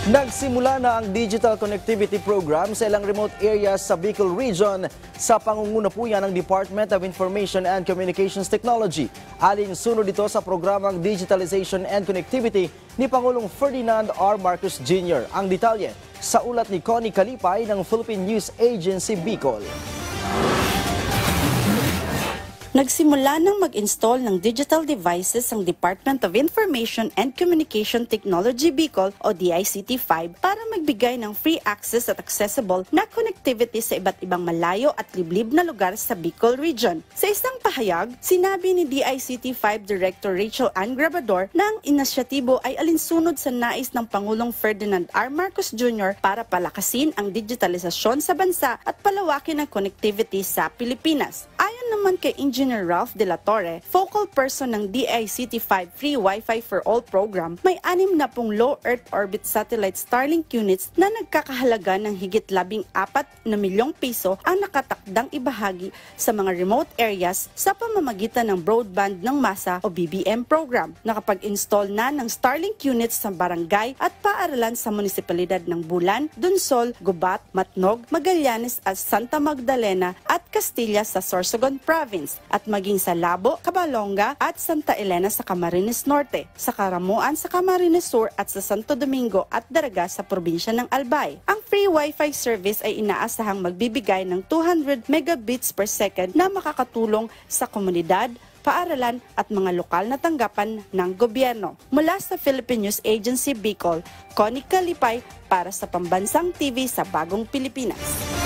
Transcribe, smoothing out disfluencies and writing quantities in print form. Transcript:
Nagsimula na ang digital connectivity program sa ilang remote areas sa Bicol Region sa pangunguna po yan ng Department of Information and Communications Technology. Alinsunod dito sa programang Digitalization and Connectivity ni Pangulong Ferdinand R. Marcos Jr. Ang detalye sa ulat ni Connie Kalipay ng Philippine News Agency Bicol. Nagsimula nang mag-install ng digital devices ang Department of Information and Communication Technology Bicol o DICT-5 para magbigay ng free access at accessible na connectivity sa iba't ibang malayo at liblib na lugar sa Bicol Region. Sa isang pahayag, sinabi ni DICT-5 Director Rachel Ann Grabador na ang inisyatibo ay alinsunod sa nais ng Pangulong Ferdinand R. Marcos Jr. para palakasin ang digitalisasyon sa bansa at palawakin ang connectivity sa Pilipinas. Ayon naman kay Engineer Ralph De La Torre, focal person ng DICT-5 Free Wi-Fi for All program, may 60 low Earth orbit satellite Starlink units na nagkakahalaga ng higit 14 na milyong piso ang nakatakdang ibahagi sa mga remote areas sa pamamagitan ng Broadband ng Masa o BBM program. Nakapag-install na ng Starlink units sa barangay at paaralan sa munisipalidad ng Bulan, Dunsol, Gubat, Matnog, Magallanes at Santa Magdalena at Castilla sa Sorsogon Province at maging sa Labo, Cabalonga at Santa Elena sa Camarines Norte, sa Caramuan sa Camarines Sur at sa Santo Domingo at Daraga sa probinsya ng Albay. Ang free Wi-Fi service ay inaasahang magbibigay ng 200 megabits per second na makakatulong sa komunidad, paaralan at mga lokal na tanggapan ng gobyerno. Mula sa Philippine News Agency Bicol, Connie Kalipay para sa Pambansang TV sa Bagong Pilipinas.